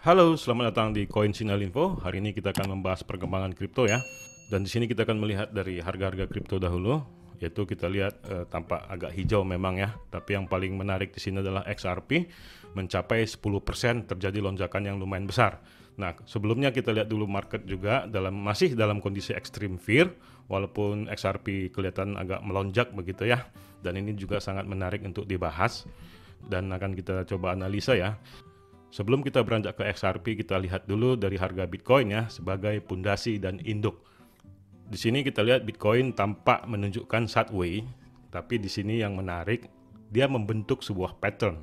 Halo, selamat datang di Coin Signal Info. Hari ini kita akan membahas perkembangan kripto ya. Dan di sini kita akan melihat dari harga-harga kripto dahulu, yaitu kita lihat tampak agak hijau memang ya. Tapi yang paling menarik di sini adalah XRP mencapai 10% terjadi lonjakan yang lumayan besar. Nah, sebelumnya kita lihat dulu market juga masih dalam kondisi extreme fear, walaupun XRP kelihatan agak melonjak begitu ya. Dan ini juga sangat menarik untuk dibahas dan akan kita coba analisa ya. Sebelum kita beranjak ke XRP, kita lihat dulu dari harga Bitcoin ya sebagai pondasi dan induk. Di sini kita lihat Bitcoin tampak menunjukkan sideway, tapi di sini yang menarik, dia membentuk sebuah pattern.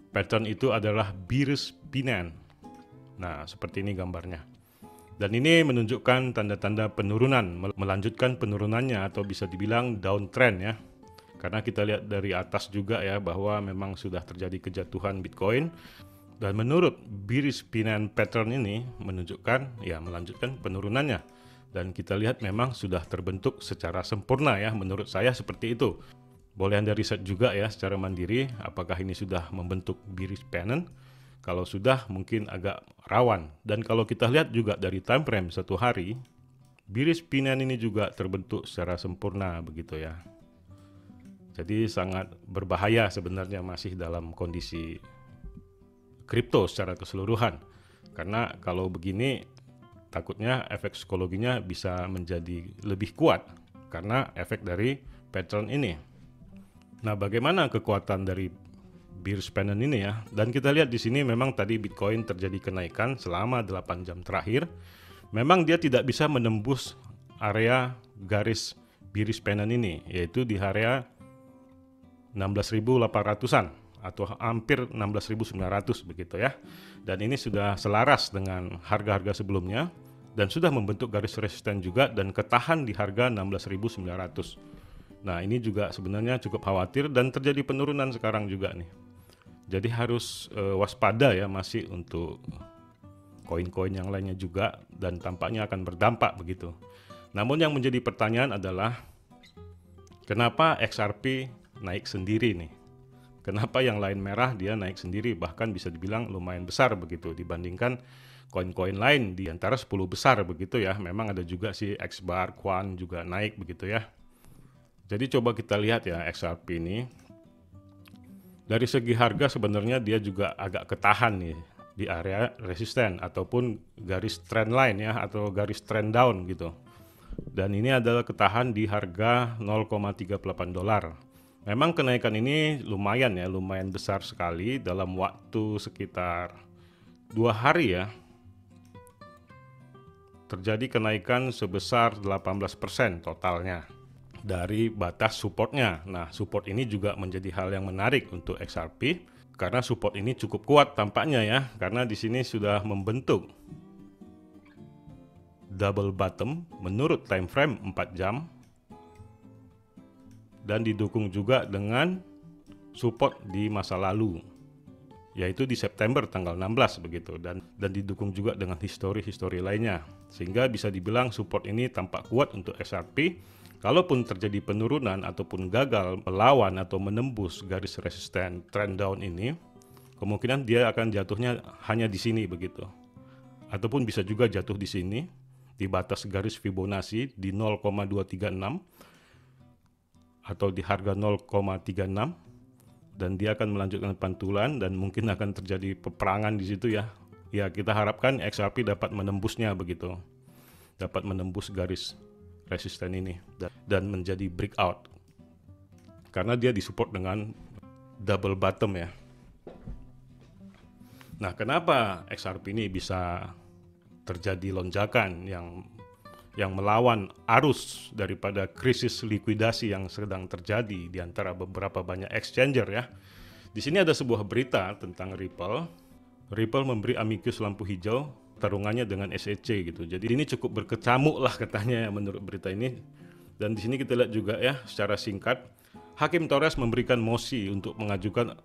Pattern itu adalah bearish pennant. Nah, seperti ini gambarnya. Dan ini menunjukkan tanda-tanda penurunan, melanjutkan penurunannya atau bisa dibilang downtrend ya. Karena kita lihat dari atas juga ya bahwa memang sudah terjadi kejatuhan Bitcoin. Dan menurut bearish pennant pattern ini menunjukkan ya melanjutkan penurunannya. Dan kita lihat memang sudah terbentuk secara sempurna ya, menurut saya seperti itu. Boleh Anda riset juga ya secara mandiri apakah ini sudah membentuk bearish pennant. Kalau sudah mungkin agak rawan. Dan kalau kita lihat juga dari time frame satu hari, bearish pennant ini juga terbentuk secara sempurna begitu ya. Jadi sangat berbahaya sebenarnya masih dalam kondisi kripto secara keseluruhan, karena kalau begini takutnya efek psikologinya bisa menjadi lebih kuat karena efek dari pattern ini. Nah, bagaimana kekuatan dari bearish pennant ini ya? Dan kita lihat di sini memang tadi Bitcoin terjadi kenaikan selama 8 jam terakhir. Memang dia tidak bisa menembus area garis bearish pennant ini, yaitu di area 16.800-an atau hampir 16.900 begitu ya. Dan ini sudah selaras dengan harga-harga sebelumnya dan sudah membentuk garis resisten juga dan ketahan di harga 16.900. Nah, ini juga sebenarnya cukup khawatir dan terjadi penurunan sekarang juga nih. Jadi harus waspada ya masih untuk koin-koin yang lainnya juga dan tampaknya akan berdampak begitu. Namun yang menjadi pertanyaan adalah kenapa XRP naik sendiri nih? Kenapa yang lain merah dia naik sendiri, bahkan bisa dibilang lumayan besar begitu dibandingkan koin-koin lain di antara 10 besar begitu ya. Memang ada juga si XBAR, Quan juga naik begitu ya. Jadi coba kita lihat ya XRP ini. Dari segi harga sebenarnya dia juga agak ketahan nih di area resisten ataupun garis trend line ya atau garis trend down gitu. Dan ini adalah ketahan di harga $0,38. Memang kenaikan ini lumayan ya, lumayan besar sekali dalam waktu sekitar 2 hari ya. Terjadi kenaikan sebesar 18% totalnya dari batas supportnya. Nah, support ini juga menjadi hal yang menarik untuk XRP karena support ini cukup kuat tampaknya ya, karena di sini sudah membentuk double bottom menurut time frame 4 jam. Dan didukung juga dengan support di masa lalu, yaitu di September tanggal 16 begitu, dan didukung juga dengan histori lainnya, sehingga bisa dibilang support ini tampak kuat untuk XRP. Kalaupun terjadi penurunan ataupun gagal melawan atau menembus garis resisten trend down ini, kemungkinan dia akan jatuhnya hanya di sini begitu, ataupun bisa juga jatuh di sini di batas garis Fibonacci di 0,236 atau di harga 0,36, dan dia akan melanjutkan pantulan dan mungkin akan terjadi peperangan di situ ya. Ya, kita harapkan XRP dapat menembusnya begitu. Dapat menembus garis resisten ini dan menjadi breakout. Karena dia disupport dengan double bottom ya. Nah, kenapa XRP ini bisa terjadi lonjakan yang melawan arus daripada krisis likuidasi yang sedang terjadi di antara beberapa banyak exchanger ya. Di sini ada sebuah berita tentang Ripple. Ripple memberi amicus lampu hijau tarungannya dengan SEC gitu. Jadi ini cukup berkecamuk lah katanya menurut berita ini. Dan di sini kita lihat juga ya secara singkat, Hakim Torres memberikan mosi untuk mengajukan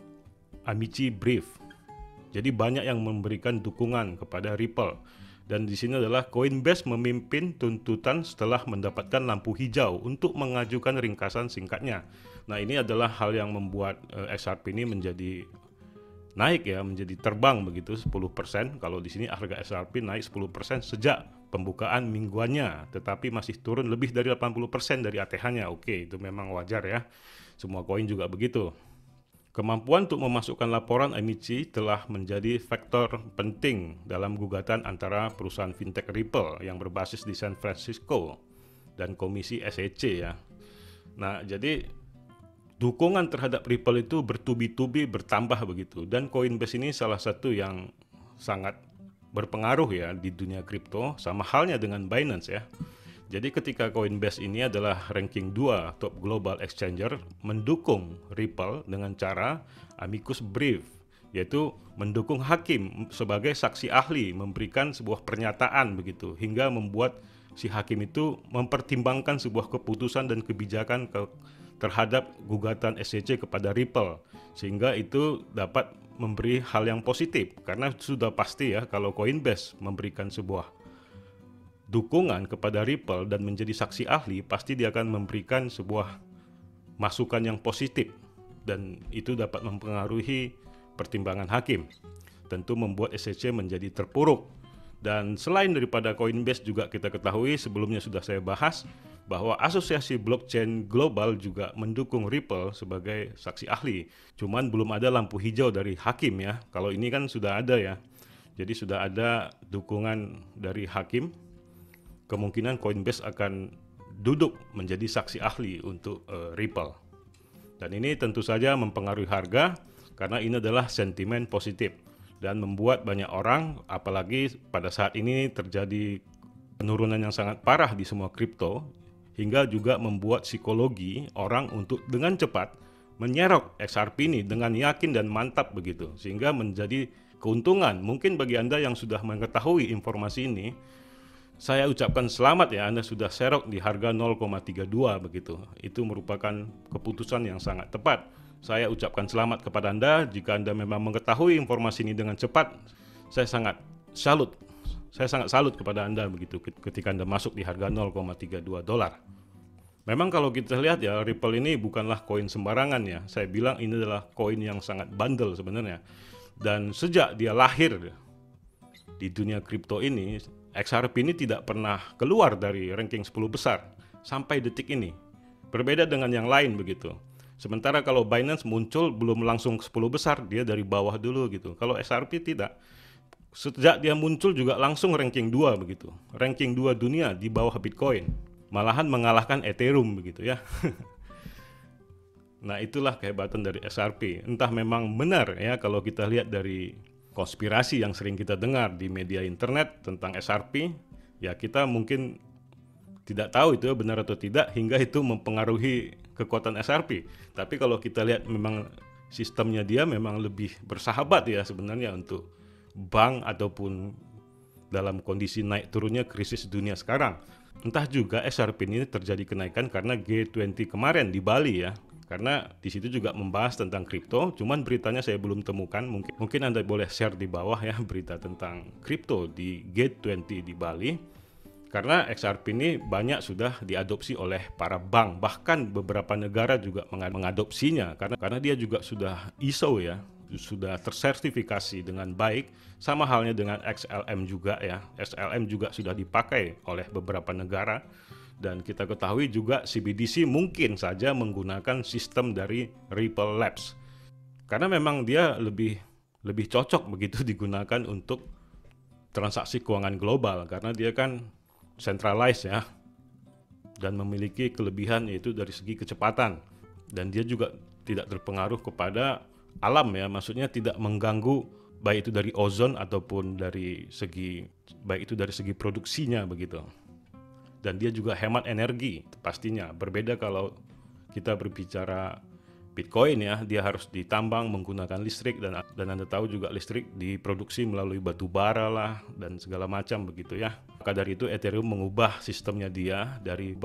amici brief. Jadi banyak yang memberikan dukungan kepada Ripple. Dan di sini adalah Coinbase memimpin tuntutan setelah mendapatkan lampu hijau untuk mengajukan ringkasan singkatnya. Nah, ini adalah hal yang membuat XRP ini menjadi naik ya, menjadi terbang begitu 10%. Kalau di sini harga XRP naik 10% sejak pembukaan mingguannya, tetapi masih turun lebih dari 80% dari ATH-nya. Oke, itu memang wajar ya. Semua koin juga begitu. Kemampuan untuk memasukkan laporan emisi telah menjadi faktor penting dalam gugatan antara perusahaan fintech Ripple yang berbasis di San Francisco dan komisi SEC ya. Nah, jadi dukungan terhadap Ripple itu bertubi-tubi bertambah begitu, dan Coinbase ini salah satu yang sangat berpengaruh ya di dunia kripto, sama halnya dengan Binance ya. Jadi ketika Coinbase ini adalah ranking 2 top global exchanger mendukung Ripple dengan cara amicus brief, yaitu mendukung hakim sebagai saksi ahli memberikan sebuah pernyataan begitu, hingga membuat si hakim itu mempertimbangkan sebuah keputusan dan kebijakan terhadap gugatan SEC kepada Ripple, sehingga itu dapat memberi hal yang positif, karena sudah pasti ya kalau Coinbase memberikan sebuah dukungan kepada Ripple dan menjadi saksi ahli, pasti dia akan memberikan sebuah masukan yang positif, dan itu dapat mempengaruhi pertimbangan hakim, tentu membuat SEC menjadi terpuruk. Dan selain daripada Coinbase juga kita ketahui, sebelumnya sudah saya bahas bahwa Asosiasi Blockchain Global juga mendukung Ripple sebagai saksi ahli. Cuman belum ada lampu hijau dari hakim ya. Kalau ini kan sudah ada ya. Jadi sudah ada dukungan dari hakim. Kemungkinan Coinbase akan duduk menjadi saksi ahli untuk Ripple. Dan ini tentu saja mempengaruhi harga karena ini adalah sentimen positif dan membuat banyak orang, apalagi pada saat ini terjadi penurunan yang sangat parah di semua kripto, hingga juga membuat psikologi orang untuk dengan cepat menyerok XRP ini dengan yakin dan mantap begitu, sehingga menjadi keuntungan. Mungkin bagi Anda yang sudah mengetahui informasi ini, saya ucapkan selamat ya, Anda sudah serok di harga 0,32 begitu. Itu merupakan keputusan yang sangat tepat. Saya ucapkan selamat kepada Anda jika Anda memang mengetahui informasi ini dengan cepat. Saya sangat salut. Saya sangat salut kepada Anda begitu ketika Anda masuk di harga 0,32 dolar. Memang kalau kita lihat ya, Ripple ini bukanlah koin sembarangan ya. Saya bilang ini adalah koin yang sangat bandel sebenarnya. Dan sejak dia lahir di dunia kripto ini, XRP ini tidak pernah keluar dari ranking 10 besar sampai detik ini. Berbeda dengan yang lain begitu. Sementara kalau Binance muncul belum langsung 10 besar, dia dari bawah dulu gitu. Kalau XRP tidak. Sejak dia muncul juga langsung ranking 2 begitu. Ranking 2 dunia di bawah Bitcoin. Malahan mengalahkan Ethereum begitu ya. Nah, itulah kehebatan dari XRP. Entah memang benar ya kalau kita lihat dari konspirasi yang sering kita dengar di media internet tentang XRP, ya kita mungkin tidak tahu itu benar atau tidak hingga itu mempengaruhi kekuatan XRP. Tapi kalau kita lihat memang sistemnya dia memang lebih bersahabat ya sebenarnya untuk bank ataupun dalam kondisi naik turunnya krisis dunia sekarang. Entah juga XRP ini terjadi kenaikan karena G20 kemarin di Bali ya. Karena di situ juga membahas tentang kripto, cuman beritanya saya belum temukan. Mungkin Anda boleh share di bawah ya berita tentang kripto di G20 di Bali. Karena XRP ini banyak sudah diadopsi oleh para bank, bahkan beberapa negara juga mengadopsinya karena dia juga sudah ISO ya, sudah tersertifikasi dengan baik, sama halnya dengan XLM juga ya. XLM juga sudah dipakai oleh beberapa negara. Dan kita ketahui juga CBDC mungkin saja menggunakan sistem dari Ripple Labs. Karena memang dia lebih cocok begitu digunakan untuk transaksi keuangan global karena dia kan centralized ya dan memiliki kelebihan yaitu dari segi kecepatan, dan dia juga tidak terpengaruh kepada alam ya, maksudnya tidak mengganggu baik itu dari ozon ataupun dari segi produksinya begitu. Dan dia juga hemat energi pastinya. Berbeda kalau kita berbicara Bitcoin ya, dia harus ditambang menggunakan listrik dan Anda tahu juga listrik diproduksi melalui batu bara lah dan segala macam begitu ya. Maka dari itu Ethereum mengubah sistemnya dari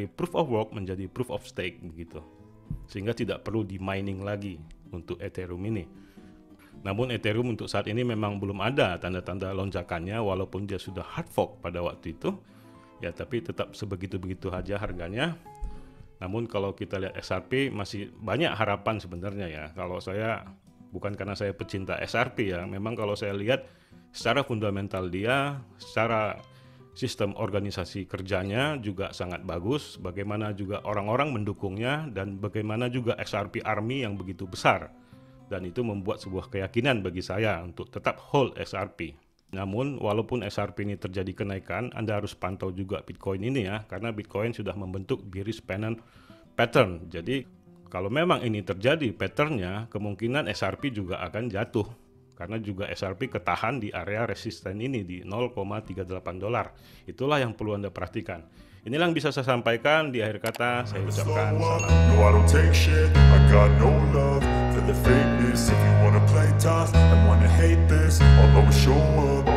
proof of work menjadi proof of stake begitu. Sehingga tidak perlu di mining lagi untuk Ethereum ini. Namun Ethereum untuk saat ini memang belum ada tanda-tanda lonjakannya walaupun dia sudah hard fork pada waktu itu. Ya, tapi tetap sebegitu-begitu aja harganya. Namun kalau kita lihat XRP masih banyak harapan sebenarnya ya. Kalau saya bukan karena saya pecinta XRP ya. Memang kalau saya lihat secara fundamental dia, secara sistem organisasi kerjanya juga sangat bagus, bagaimana juga orang-orang mendukungnya, dan bagaimana juga XRP Army yang begitu besar. Dan itu membuat sebuah keyakinan bagi saya untuk tetap hold XRP. Namun walaupun XRP ini terjadi kenaikan, Anda harus pantau juga Bitcoin ini ya, karena Bitcoin sudah membentuk bearish pattern. Jadi kalau memang ini terjadi patternnya, kemungkinan XRP juga akan jatuh. Karena juga XRP ketahan di area resisten ini di $0,38. Itulah yang perlu Anda perhatikan. Inilah yang bisa saya sampaikan. Di akhir kata saya ucapkan salam. No, I don't take shit. I got no love for the fakeness. If you wanna play tough and wanna hate this, I'll always show up.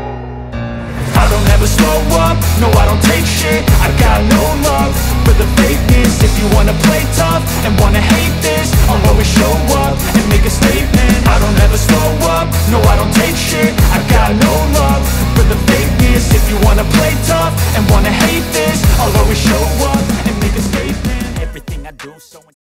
I don't ever slow up. No, I don't take shit. I got no love for the fakeness. If you wanna play tough and wanna hate this, I'll always show up and make a statement. I don't ever slow up. No, I don't take